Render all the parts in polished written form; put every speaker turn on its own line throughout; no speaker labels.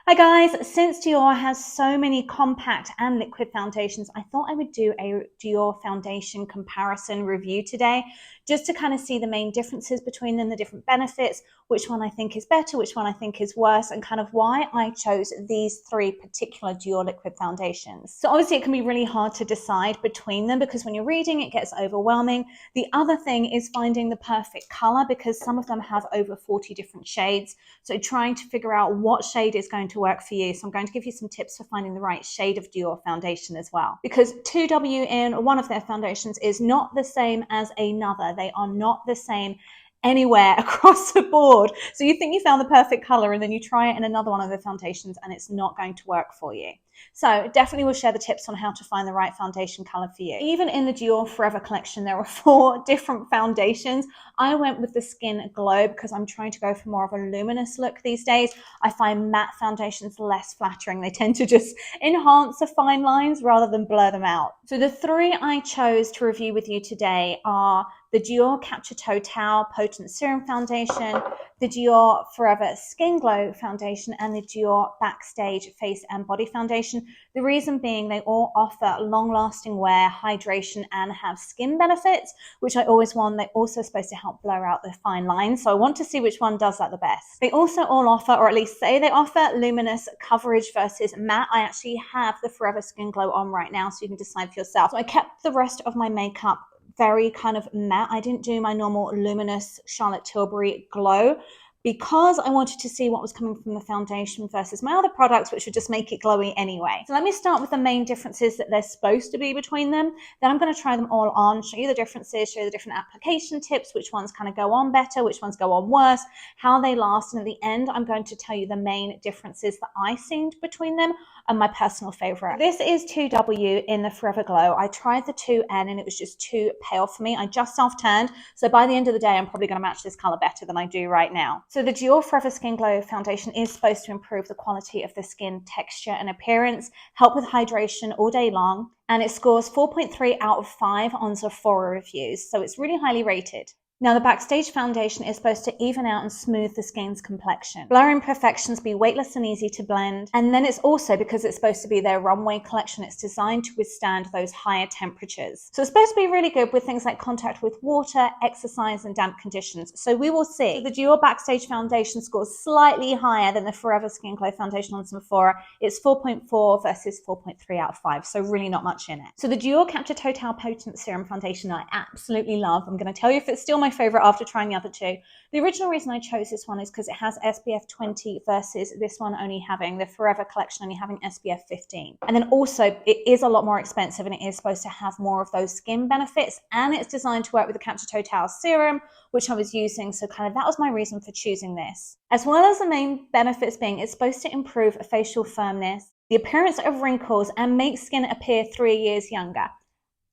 Hi guys, since Dior has so many compact and liquid foundations, I thought I would do a Dior foundation comparison review today, just to kind of see the main differences between them, the different benefits, which one I think is better, which one I think is worse, and kind of why I chose these three particular Dior liquid foundations. So obviously it can be really hard to decide between them because when you're reading, it gets overwhelming. The other thing is finding the perfect color because some of them have over 40 different shades. So trying to figure out what shade is going to work for you. So I'm going to give you some tips for finding the right shade of Dior foundation as well. Because 2W in one of their foundations is not the same as another. They are not the same anywhere across the board. So you think you found the perfect color and then you try it in another one of the foundations and it's not going to work for you. So definitely we'll share the tips on how to find the right foundation color for you. Even in the Dior Forever collection, there are 4 different foundations. I went with the Skin Glow because I'm trying to go for more of a luminous look these days. I find matte foundations less flattering. They tend to just enhance the fine lines rather than blur them out. So the 3 I chose to review with you today are the Dior Capture Totale Potent Serum Foundation, the Dior Forever Skin Glow Foundation, and the Dior Backstage Face and Body Foundation. The reason being they all offer long-lasting wear, hydration, and have skin benefits, which I always want. They're also supposed to help blur out the fine lines, so I want to see which one does that the best. They also all offer, or at least say they offer, luminous coverage versus matte. I actually have the Forever Skin Glow on right now, so you can decide for yourself. So I kept the rest of my makeup very kind of matte. I didn't do my normal luminous Charlotte Tilbury glow because I wanted to see what was coming from the foundation versus my other products, which would just make it glowy anyway. So let me start with the main differences that they're supposed to be between them. Then I'm going to try them all on, show you the differences, show you the different application tips, which ones kind of go on better, which ones go on worse, how they last. And at the end, I'm going to tell you the main differences that I seen between them and my personal favorite. This is 2W in the Forever Glow. I tried the 2N and it was just too pale for me. I just self-tanned. So by the end of the day, I'm probably going to match this color better than I do right now. So the Dior Forever Skin Glow foundation is supposed to improve the quality of the skin texture and appearance, help with hydration all day long, and it scores 4.3 out of 5 on Sephora reviews, so it's really highly rated. Now, the Backstage foundation is supposed to even out and smooth the skin's complexion. Blur imperfections, be weightless and easy to blend. And then it's also, because it's supposed to be their runway collection, it's designed to withstand those higher temperatures. So it's supposed to be really good with things like contact with water, exercise, and damp conditions. So we will see. The Dior Backstage foundation scores slightly higher than the Forever Skin Glow foundation on Sephora. It's 4.4 versus 4.3 out of 5, so really not much in it. So the Dior Capture Totale Potent Serum Foundation I absolutely love. I'm going to tell you if it's still my favorite after trying the other 2. The original reason I chose this one is because it has SPF 20 versus this one only having, the Forever collection only having SPF 15. And then also it is a lot more expensive and it is supposed to have more of those skin benefits, and it's designed to work with the Capture Totale serum, which I was using, so kind of that was my reason for choosing this. As well as the main benefits being it's supposed to improve facial firmness, the appearance of wrinkles, and make skin appear 3 years younger.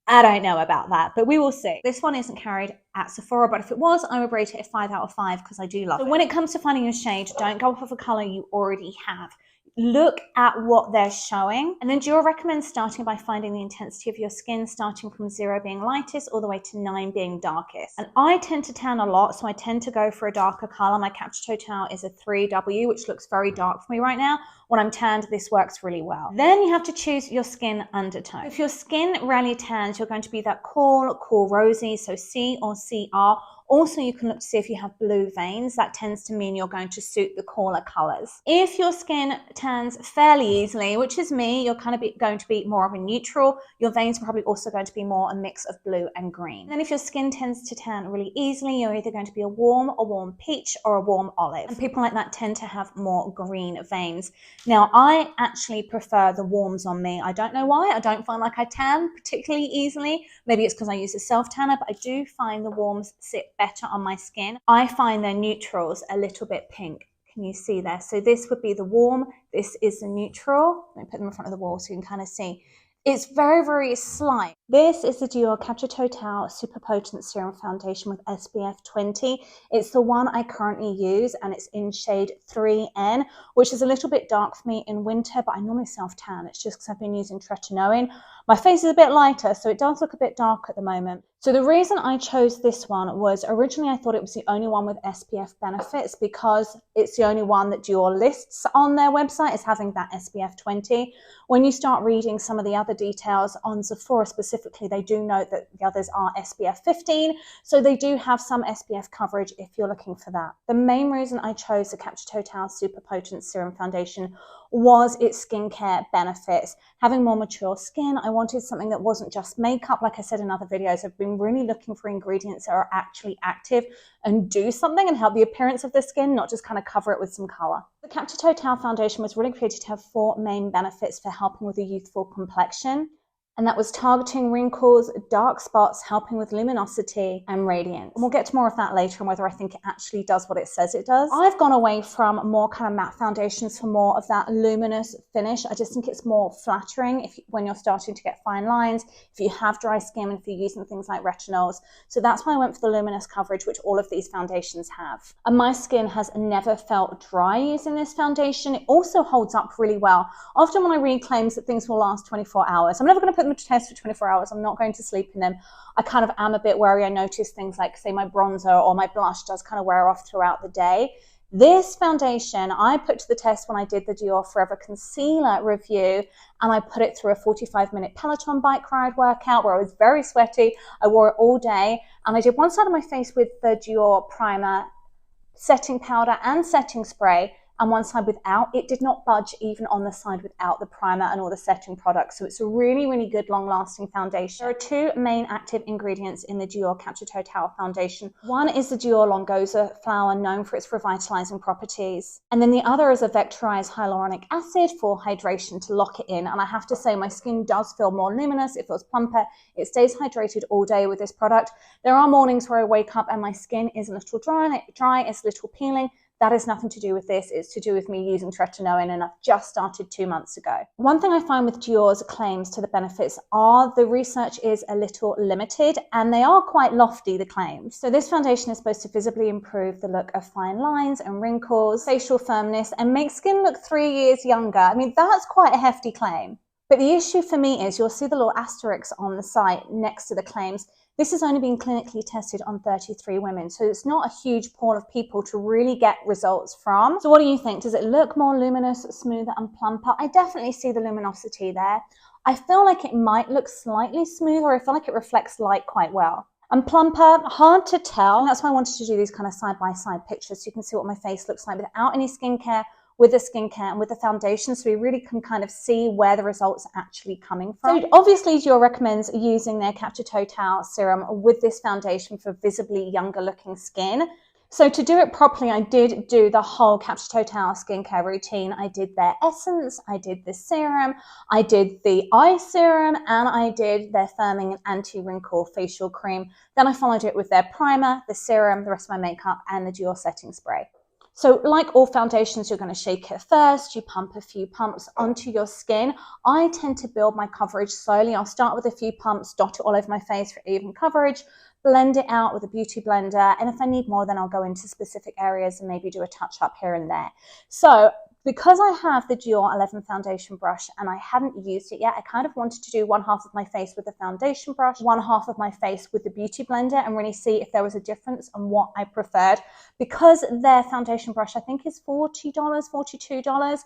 I don't know about that, but we will see. This one isn't carried at Sephora, but if it was, I would rate it a 5 out of 5 because I do love it. So when it comes to finding a shade, don't go off of a color you already have. Look at what they're showing. And then Dior recommends starting by finding the intensity of your skin, starting from 0 being lightest all the way to 9 being darkest. And I tend to tan a lot, so I tend to go for a darker color. My Capture Totale is a 3W, which looks very dark for me right now. When I'm tanned, this works really well. Then you have to choose your skin undertone. If your skin rarely tans, you're going to be that cool rosy, so C or CR. Also, you can look to see if you have blue veins. That tends to mean you're going to suit the cooler colors. If your skin tans fairly easily, which is me, you're kind of going to be more of a neutral. Your veins are probably also going to be more a mix of blue and green. And then if your skin tends to tan really easily, you're either going to be a warm peach, or a warm olive. And people like that tend to have more green veins. Now, I actually prefer the warms on me. I don't know why. I don't find like I tan particularly easily. Maybe it's because I use a self-tanner, but I do find the warms sit better on my skin. I find their neutrals a little bit pink. Can you see there? So this would be the warm. This is the neutral. Let me put them in front of the wall so you can kind of see. It's very, very slight. This is the Dior Capture Totale Super Potent Serum Foundation with SPF 20. It's the one I currently use and it's in shade 3N, which is a little bit dark for me in winter, but I normally self-tan. It's just because I've been using tretinoin. My face is a bit lighter, so it does look a bit dark at the moment. So the reason I chose this one was originally I thought it was the only one with SPF benefits because it's the only one that Dior lists on their website as having that SPF 20. When you start reading some of the other details on Sephora specifically, they do note that the others are SPF 15. So they do have some SPF coverage if you're looking for that. The main reason I chose the Capture Totale Super Potent Serum Foundation was its skincare benefits. Having more mature skin, I wanted something that wasn't just makeup. Like I said in other videos, I've been really looking for ingredients that are actually active and do something and help the appearance of the skin, not just kind of cover it with some color. The Capture Totale foundation was really created to have 4 main benefits for helping with a youthful complexion. And that was targeting wrinkles, dark spots, helping with luminosity and radiance. And we'll get to more of that later and whether I think it actually does what it says it does. I've gone away from more kind of matte foundations for more of that luminous finish. I just think it's more flattering when you're starting to get fine lines, if you have dry skin, and if you're using things like retinols. So that's why I went for the luminous coverage, which all of these foundations have. And my skin has never felt dry using this foundation. It also holds up really well. Often when I read claims that things will last 24 hours, I'm never going to put them to test for 24 hours. I'm not going to sleep in them. I kind of am a bit wary. I notice things like, say, my bronzer or my blush does kind of wear off throughout the day. This foundation I put to the test when I did the Dior Forever Concealer review, and I put it through a 45-minute Peloton bike ride workout where I was very sweaty. I wore it all day, and I did one side of my face with the Dior primer, setting powder and setting spray, and one side without. It did not budge even on the side without the primer and all the setting products. So it's a really, really good long-lasting foundation. There are 2 main active ingredients in the Dior Capture Totale foundation. One is the Dior Longoza flower, known for its revitalizing properties. And then the other is a vectorized hyaluronic acid for hydration to lock it in. And I have to say my skin does feel more luminous. It feels plumper. It stays hydrated all day with this product. There are mornings where I wake up and my skin is a little dry, it's a little peeling. That has nothing to do with this. It's to do with me using tretinoin, and I've just started 2 months ago. One thing I find with Dior's claims to the benefits are the research is a little limited, and they are quite lofty, the claims. So this foundation is supposed to visibly improve the look of fine lines and wrinkles, facial firmness, and make skin look 3 years younger. I mean, that's quite a hefty claim. But the issue for me is you'll see the little asterisks on the site next to the claims. This has only been clinically tested on 33 women, so it's not a huge pool of people to really get results from. So what do you think? Does it look more luminous, smoother, and plumper? I definitely see the luminosity there. I feel like it might look slightly smoother. I feel like it reflects light quite well. And plumper, hard to tell. And that's why I wanted to do these kind of side-by-side pictures so you can see what my face looks like without any skincare, with the skincare and with the foundation, so we really can kind of see where the results are actually coming from. So obviously Dior recommends using their Capture Totale serum with this foundation for visibly younger looking skin. So to do it properly, I did do the whole Capture Totale skincare routine. I did their essence, I did the serum, I did the eye serum, and I did their firming and anti-wrinkle facial cream. Then I followed it with their primer, the serum, the rest of my makeup, and the Dior setting spray. So like all foundations, you're going to shake it first, you pump a few pumps onto your skin. I tend to build my coverage slowly. I'll start with a few pumps, dot it all over my face for even coverage, blend it out with a beauty blender, and if I need more, then I'll go into specific areas and maybe do a touch up here and there. So because I have the Dior 11 foundation brush and I hadn't used it yet, I kind of wanted to do one half of my face with the foundation brush, one half of my face with the beauty blender, and really see if there was a difference and what I preferred. Because their foundation brush, I think, is $40, $42.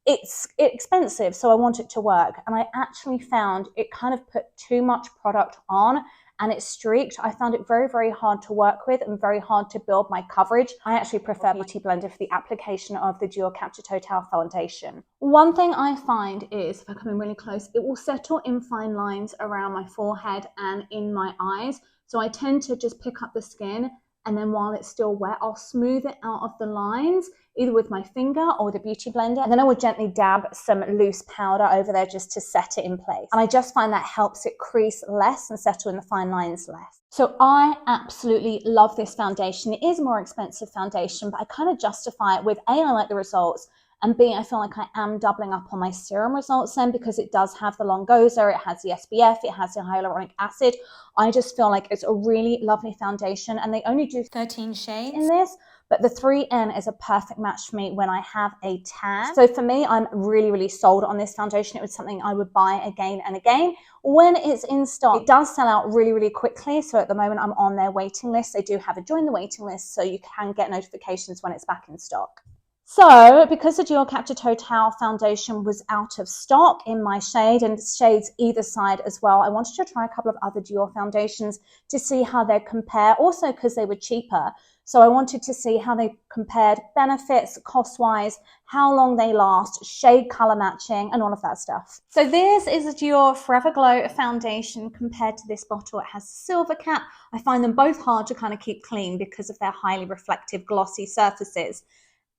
It's expensive, so I want it to work. And I actually found it kind of put too much product on and it streaked. I found it very, very hard to work with and very hard to build my coverage. I actually prefer Beauty Blender for the application of the Dior Capture Totale foundation. One thing I find is, if I come in really close, it will settle in fine lines around my forehead and in my eyes. So I tend to just pick up the skin, and then while it's still wet, I'll smooth it out of the lines, either with my finger or with a beauty blender. And then I would gently dab some loose powder over there just to set it in place. And I just find that helps it crease less and settle in the fine lines less. So I absolutely love this foundation. It is a more expensive foundation, but I kind of justify it with A, I like the results, and B, I feel like I am doubling up on my serum results then, because it does have the Longoza, it has the SPF, it has the hyaluronic acid. I just feel like it's a really lovely foundation, and they only do 13 shades in this, but the 3N is a perfect match for me when I have a tan. So for me, I'm really, really sold on this foundation. It was something I would buy again and again when it's in stock. It does sell out really, really quickly. So at the moment I'm on their waiting list. They do have a join the waiting list, so you can get notifications when it's back in stock. So because the Dior Capture Totale foundation was out of stock in my shade and shades either side as well, I wanted to try a couple of other Dior foundations to see how they compare, also because they were cheaper. So I wanted to see how they compared benefits, cost-wise, how long they last, shade color matching, and all of that stuff. So this is a Dior Forever Glow foundation compared to this bottle. It has a silver cap. I find them both hard to kind of keep clean because of their highly reflective, glossy surfaces.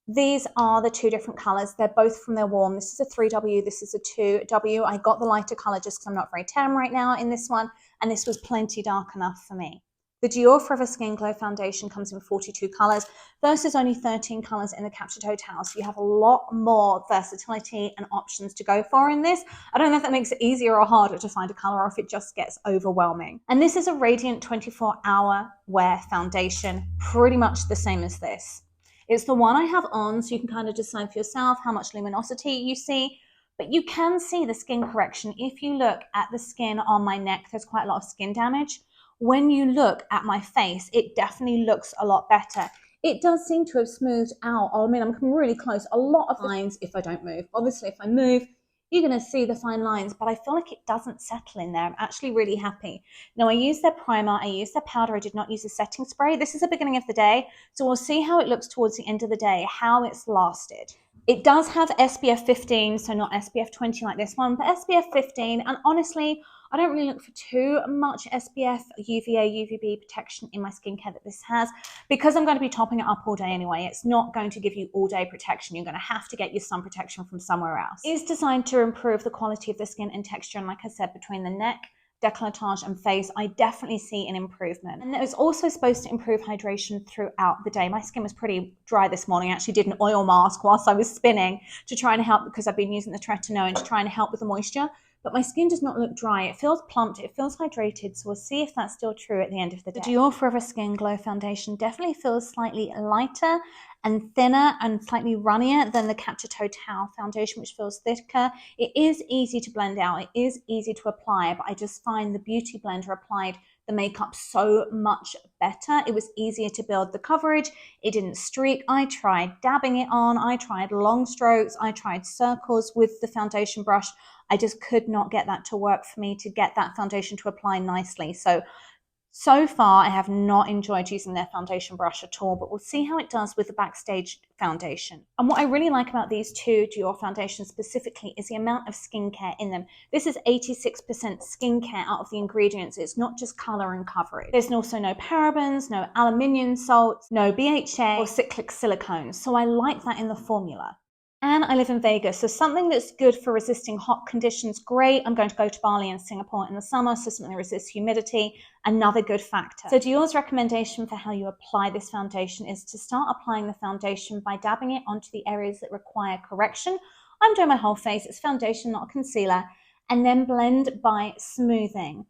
These are the two different colors. They're both from their warm. This is a 3W, this is a 2W. I got the lighter color just because I'm not very tan right now in this one, and this was plenty dark enough for me. The Dior Forever Skin Glow foundation comes in 42 colors versus only 13 colors in the Capture Totale. So you have a lot more versatility and options to go for in this. I don't know if that makes it easier or harder to find a color or if it just gets overwhelming. And this is a radiant 24-hour wear foundation, pretty much the same as this. It's the one I have on, so you can kind of decide for yourself how much luminosity you see, but you can see the skin correction. If you look at the skin on my neck, there's quite a lot of skin damage. When you look at my face, it definitely looks a lot better. It does seem to have smoothed out. I mean, I'm really close. A lot of lines if I don't move. Obviously, if I move, you're going to see the fine lines, but I feel like it doesn't settle in there. I'm actually really happy. Now, I used their primer, I used their powder, I did not use a setting spray. This is the beginning of the day, so we'll see how it looks towards the end of the day, how it's lasted. It does have SPF 15, so not SPF 20 like this one, but SPF 15, and honestly, I don't really look for too much SPF, UVA, UVB protection in my skincare that this has, because I'm going to be topping it up all day anyway. It's not going to give you all day protection. You're going to have to get your sun protection from somewhere else. It's designed to improve the quality of the skin and texture, and like I said, between the neck, décolletage and face, I definitely see an improvement. And it was also supposed to improve hydration throughout the day. My skin was pretty dry this morning. I actually did an oil mask whilst I was spinning to try and help, because I've been using the tretinoin to try and help with the moisture. But my skin does not look dry. It feels plumped, it feels hydrated, so we'll see if that's still true at the end of the day. The Dior Forever Skin Glow foundation definitely feels slightly lighter and thinner and slightly runnier than the Capture Totale foundation, which feels thicker. It is easy to blend out, it is easy to apply, but I just find the Beauty Blender applied the makeup so much better. It was easier to build the coverage, it didn't streak. I tried dabbing it on, I tried long strokes, I tried circles with the foundation brush. I just could not get that to work for me, to get that foundation to apply nicely. So far, I have not enjoyed using their foundation brush at all, but we'll see how it does with the Backstage foundation. And what I really like about these two Dior foundations specifically is the amount of skincare in them. This is 86% skincare out of the ingredients. It's not just color and coverage. There's also no parabens, no aluminium salts, no BHA or cyclic silicones. So I like that in the formula. And I live in Vegas, so something that's good for resisting hot conditions, great. I'm going to go to Bali and Singapore in the summer, so something that resists humidity, another good factor. So Dior's recommendation for how you apply this foundation is to start applying the foundation by dabbing it onto the areas that require correction. I'm doing my whole face, it's foundation, not a concealer, and then blend by smoothing.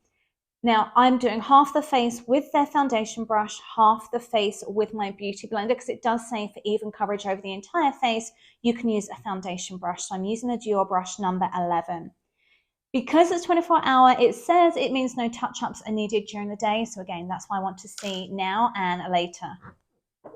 Now, I'm doing half the face with their foundation brush, half the face with my Beauty Blender, because it does say for even coverage over the entire face, you can use a foundation brush. So I'm using the Dior brush number 11. Because it's 24-hour, it says it means no touch-ups are needed during the day. So again, that's why I want to see now and later.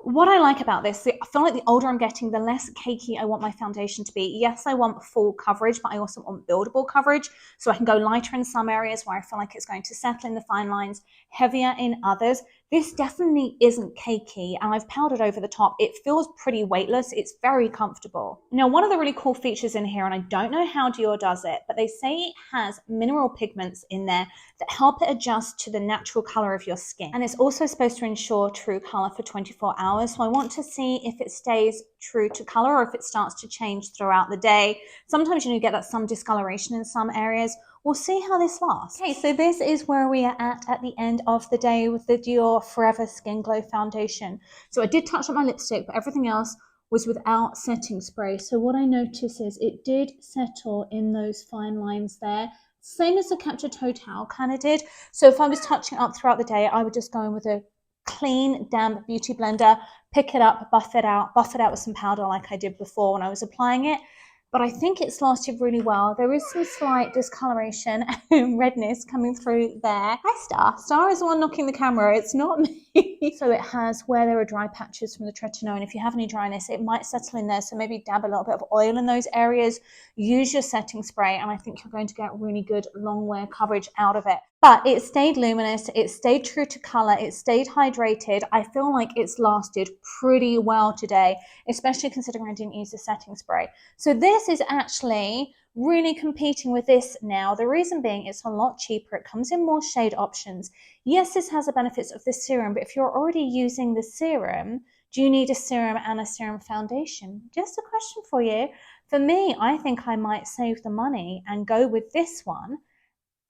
What I like about this, I feel like the older I'm getting, the less cakey I want my foundation to be. Yes, I want full coverage, but I also want buildable coverage, so I can go lighter in some areas where I feel like it's going to settle in the fine lines, heavier in others. This definitely isn't cakey, and I've powdered over the top. It feels pretty weightless. It's very comfortable. Now, one of the really cool features in here, and I don't know how Dior does it, but they say it has mineral pigments in there that help it adjust to the natural color of your skin. And it's also supposed to ensure true color for 24 hours. So I want to see if it stays true to color or if it starts to change throughout the day. Sometimes you get that some discoloration in some areas. We'll see how this lasts. Okay, so this is where we are at the end of the day with the Dior Forever Skin Glow foundation. So I did touch up my lipstick, but everything else was without setting spray. So what I noticed is it did settle in those fine lines there, same as the Capture Totale kind of did. So if I was touching it up throughout the day, I would just go in with a clean, damp Beauty Blender, pick it up, buff it out with some powder like I did before when I was applying it. But I think it's lasted really well. There is some slight discoloration and redness coming through there. Hi, Star. Star is the one knocking the camera. It's not me. So it has where there are dry patches from the tretinoin. And if you have any dryness, it might settle in there. So maybe dab a little bit of oil in those areas. Use your setting spray, and I think you're going to get really good long wear coverage out of it. But it stayed luminous, it stayed true to color, it stayed hydrated. I feel like it's lasted pretty well today, especially considering I didn't use the setting spray. So this is actually really competing with this now. The reason being it's a lot cheaper. It comes in more shade options. Yes, this has the benefits of the serum, but if you're already using the serum, do you need a serum and a serum foundation? Just a question for you. For me, I think I might save the money and go with this one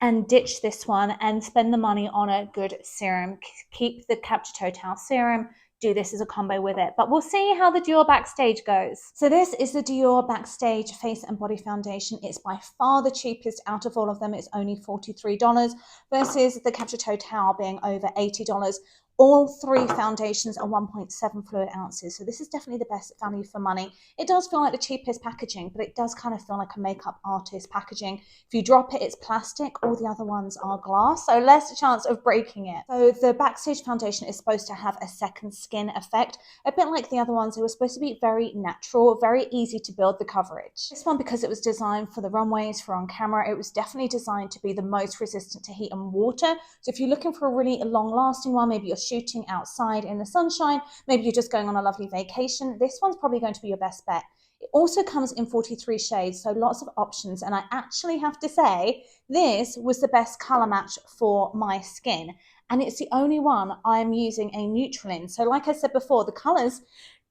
and ditch this one and spend the money on a good serum. Keep the Capture Totale serum, do this as a combo with it. But we'll see how the Dior Backstage goes. So this is the Dior Backstage Face and Body Foundation. It's by far the cheapest out of all of them. It's only $43 versus the Capture Totale being over $80. All three foundations are 1.7 fluid ounces. So this is definitely the best value for money. It does feel like the cheapest packaging, but it does kind of feel like a makeup artist packaging. If you drop it, it's plastic. All the other ones are glass, so less chance of breaking it. So the Backstage foundation is supposed to have a second skin effect, a bit like the other ones. It was supposed to be very natural, very easy to build the coverage. This one, because it was designed for the runways, for on camera, it was definitely designed to be the most resistant to heat and water. So if you're looking for a really long-lasting one, maybe you're shooting outside in the sunshine, maybe you're just going on a lovely vacation, this one's probably going to be your best bet. It also comes in 43 shades, so lots of options, and I actually have to say this was the best color match for my skin, and it's the only one I'm using a neutral in. So like I said before, the colors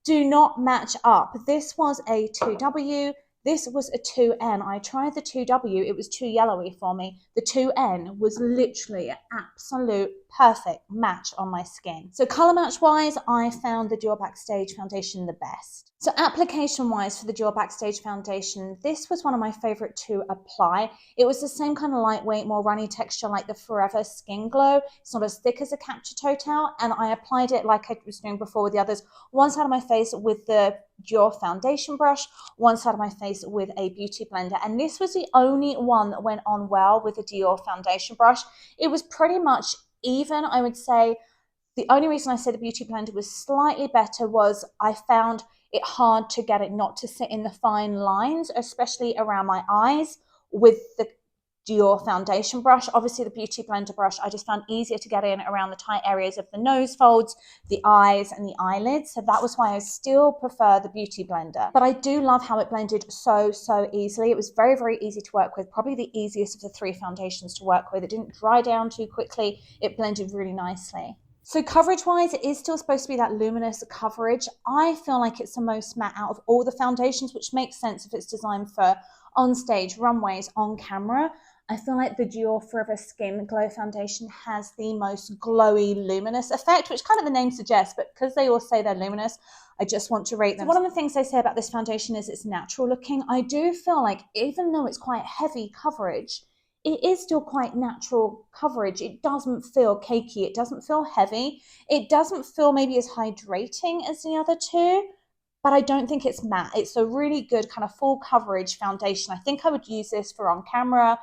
do not match up. This was a 2W, this was a 2N. I tried the 2W, it was too yellowy for me. The 2N was literally an absolute perfect match on my skin. So color match wise, I found the Dior Backstage foundation the best. So application wise for the Dior Backstage foundation, this was one of my favorite to apply. It was the same kind of lightweight, more runny texture like the Forever Skin Glow. It's not as thick as a Capture Totale, and I applied it like I was doing before with the others, one side of my face with the Dior foundation brush, one side of my face with a beauty blender, and this was the only one that went on well with the Dior foundation brush. It was pretty much even, I would say. The only reason I said the beauty blender was slightly better was I found it hard to get it not to sit in the fine lines, especially around my eyes with the Dior foundation brush. Obviously the beauty blender brush I just found easier to get in around the tight areas of the nose folds, the eyes and the eyelids, so that was why I still prefer the beauty blender. But I do love how it blended so easily. It was very easy to work with, probably the easiest of the three foundations to work with. It didn't dry down too quickly, it blended really nicely. So coverage wise, it is still supposed to be that luminous coverage. I feel like it's the most matte out of all the foundations, which makes sense if it's designed for on stage, runways, on camera. I feel like the Dior Forever Skin Glow foundation has the most glowy, luminous effect, which kind of the name suggests, but because they all say they're luminous, I just want to rate them. One of the things they say about this foundation is it's natural looking. I do feel like even though it's quite heavy coverage, it is still quite natural coverage. It doesn't feel cakey. It doesn't feel heavy. It doesn't feel maybe as hydrating as the other two, but I don't think it's matte. It's a really good kind of full coverage foundation. I think I would use this for on camera,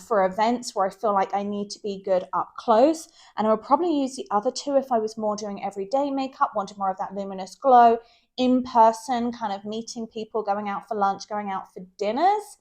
for events where I feel like I need to be good up close. And I would probably use the other two if I was more doing everyday makeup, wanted more of that luminous glow, in person, kind of meeting people, going out for lunch, going out for dinners.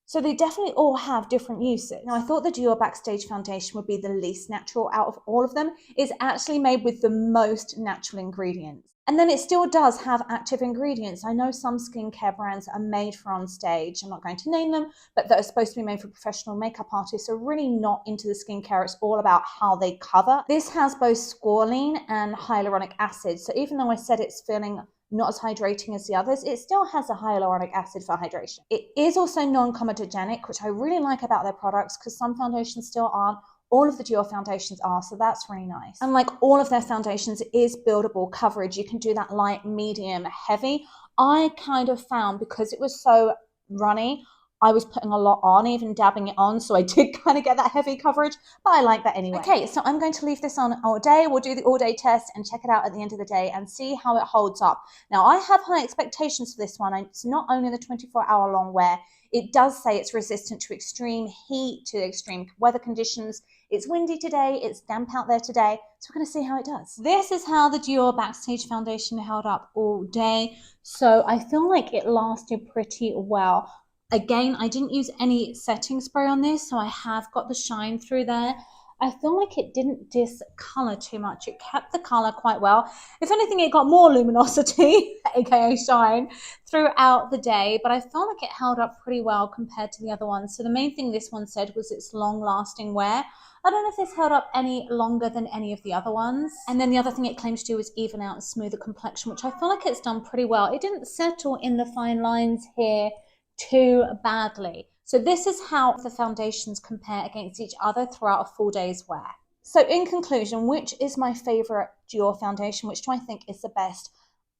So they definitely all have different uses. Now, I thought the Dior Backstage foundation would be the least natural out of all of them. It's actually made with the most natural ingredients. And then it still does have active ingredients. I know some skincare brands are made for on stage. I'm not going to name them, but that are supposed to be made for professional makeup artists are really not into the skincare. It's all about how they cover. This has both squalene and hyaluronic acid. So even though I said it's feeling not as hydrating as the others, it still has a hyaluronic acid for hydration. It is also non-comedogenic, which I really like about their products because some foundations still aren't. All of the Dior foundations are, so that's really nice. And like all of their foundations, it is buildable coverage. You can do that light, medium, heavy. I kind of found, because it was so runny, I was putting a lot on, even dabbing it on, so I did kind of get that heavy coverage, but I like that anyway. Okay, so I'm going to leave this on all day. We'll do the all day test and check it out at the end of the day and see how it holds up. Now, I have high expectations for this one. It's not only the 24-hour long wear, it does say it's resistant to extreme heat, to extreme weather conditions. It's windy today, it's damp out there today, so we're going to see how it does. This is how the Dior Backstage foundation held up all day, so I feel like it lasted pretty well. Again, I didn't use any setting spray on this, so I have got the shine through there. I feel like it didn't discolor too much. It kept the color quite well. If anything, it got more luminosity, aka shine, throughout the day, but I felt like it held up pretty well compared to the other ones. So the main thing this one said was it's long-lasting wear. I don't know if this held up any longer than any of the other ones. And then the other thing it claims to do is even out and smooth the complexion, which I feel like it's done pretty well. It didn't settle in the fine lines here too badly. So this is how the foundations compare against each other throughout a full day's wear. So in conclusion, which is my favorite Dior foundation? Which do I think is the best?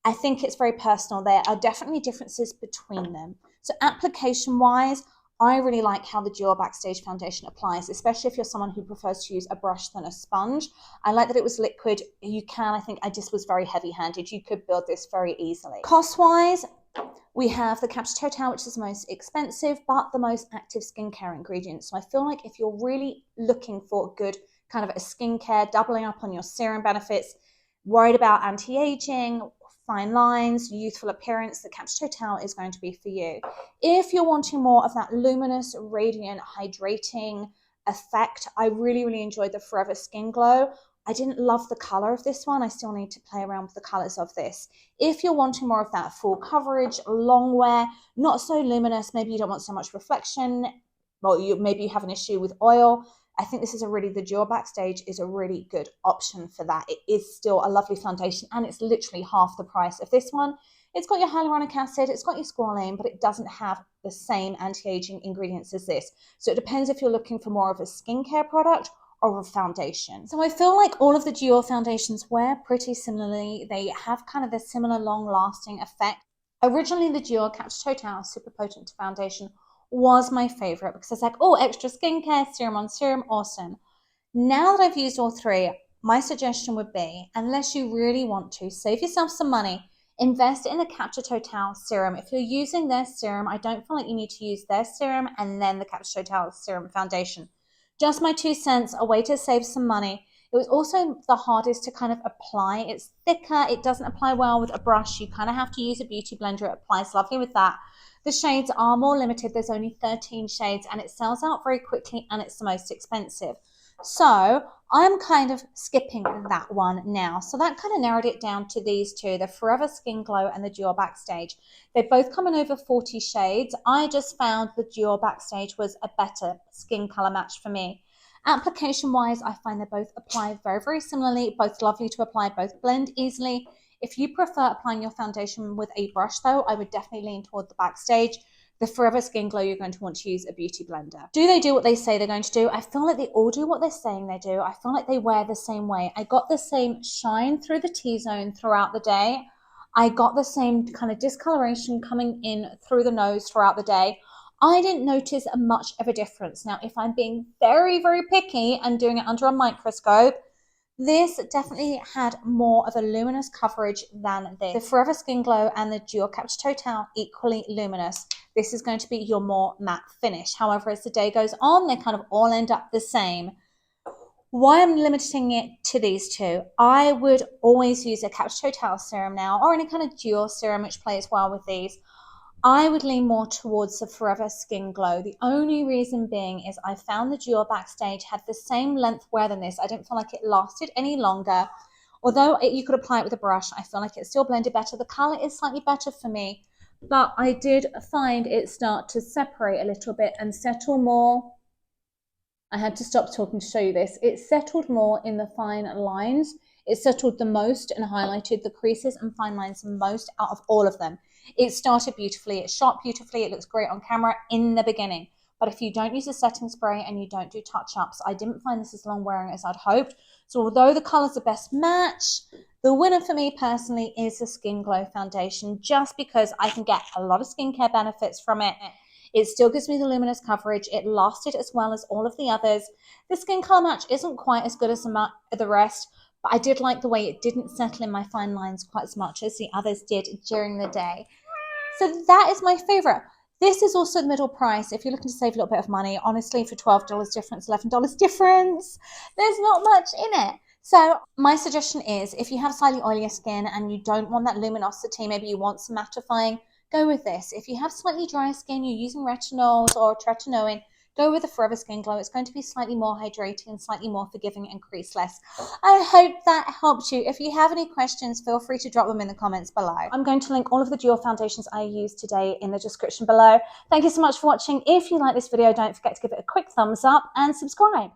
I think it's very personal. There are definitely differences between them. So application wise, I really like how the Dior Backstage foundation applies, especially if you're someone who prefers to use a brush than a sponge. I like that it was liquid. I just was very heavy handed. You could build this very easily. Cost wise, we have the Capture Totale, which is the most expensive, but the most active skincare ingredient. So I feel like if you're really looking for good kind of a skincare, doubling up on your serum benefits, worried about anti-aging, fine lines, youthful appearance, the Capture Totale is going to be for you. If you're wanting more of that luminous, radiant, hydrating effect, I really, really enjoyed the Forever Skin Glow. I didn't love the color of this one. I still need to play around with the colors of this. If you're wanting more of that full coverage, long wear, not so luminous, maybe you don't want so much reflection, well, maybe you have an issue with oil, I think this is the Dior Backstage is a really good option for that. It is still a lovely foundation and it's literally half the price of this one. It's got your hyaluronic acid, it's got your squalane, but it doesn't have the same anti-aging ingredients as this. So it depends if you're looking for more of a skincare product or a foundation. So I feel like all of the Dior foundations wear pretty similarly. They have kind of a similar long-lasting effect. Originally, the Dior Capture Totale Super Potent Foundation was my favorite because it's like, oh, extra skincare, serum on serum, awesome. Now that I've used all three, my suggestion would be, unless you really want to, save yourself some money, invest in the Capture Totale serum. If you're using their serum, I don't feel like you need to use their serum and then the Capture Totale serum foundation. Just my 2 cents, a way to save some money. It was also the hardest to kind of apply. It's thicker, it doesn't apply well with a brush. You kind of have to use a beauty blender. It applies lovely with that. The shades are more limited. There's only 13 shades and it sells out very quickly and it's the most expensive. So I'm kind of skipping that one now. So that kind of narrowed it down to these two, the Forever Skin Glow and the Dior Backstage. They both come in over 40 shades. I just found the Dior Backstage was a better skin color match for me. Application wise, I find they both apply very, very similarly, both lovely to apply, both blend easily. If you prefer applying your foundation with a brush though, I would definitely lean toward the Backstage. The Forever Skin Glow, you're going to want to use a beauty blender. Do they do what they say they're going to do? I feel like they all do what they're saying they do. I feel like they wear the same way. I got the same shine through the T-zone throughout the day. I got the same kind of discoloration coming in through the nose throughout the day. I didn't notice much of a difference. Now, if I'm being very, very picky and doing it under a microscope, this definitely had more of a luminous coverage than this. The Forever Skin Glow and the Dior Capture Totale equally luminous. This is going to be your more matte finish. However, as the day goes on, they kind of all end up the same. Why I'm limiting it to these two, I would always use a Capture Totale serum now or any kind of Dior serum which plays well with these. I would lean more towards the Forever Skin Glow. The only reason being is I found the Dior Backstage had the same length wear than this. I didn't feel like it lasted any longer. Although you could apply it with a brush, I feel like it still blended better. The color is slightly better for me, but I did find it start to separate a little bit and settle more. I had to stop talking to show you this. It settled more in the fine lines. It settled the most and highlighted the creases and fine lines the most out of all of them. It started beautifully, it shot beautifully, it looks great on camera in the beginning. But if you don't use a setting spray and you don't do touch-ups, I didn't find this as long wearing as I'd hoped. So although the color's the best match, the winner for me personally is the Skin Glow foundation, just because I can get a lot of skincare benefits from it. It still gives me the luminous coverage. It lasted as well as all of the others. The skin color match isn't quite as good as the rest, but I did like the way it didn't settle in my fine lines quite as much as the others did during the day. So that is my favorite. This is also the middle price. If you're looking to save a little bit of money, honestly, for $12 difference, $11 difference, there's not much in it. So my suggestion is, if you have slightly oilier skin and you don't want that luminosity, maybe you want some mattifying, go with this. If you have slightly drier skin, you're using retinols or tretinoin, go with the Forever Skin Glow. It's going to be slightly more hydrating and slightly more forgiving and creaseless. I hope that helped you. If you have any questions, feel free to drop them in the comments below. I'm going to link all of the Dior foundations I used today in the description below. Thank you so much for watching. If you like this video, don't forget to give it a quick thumbs up and subscribe.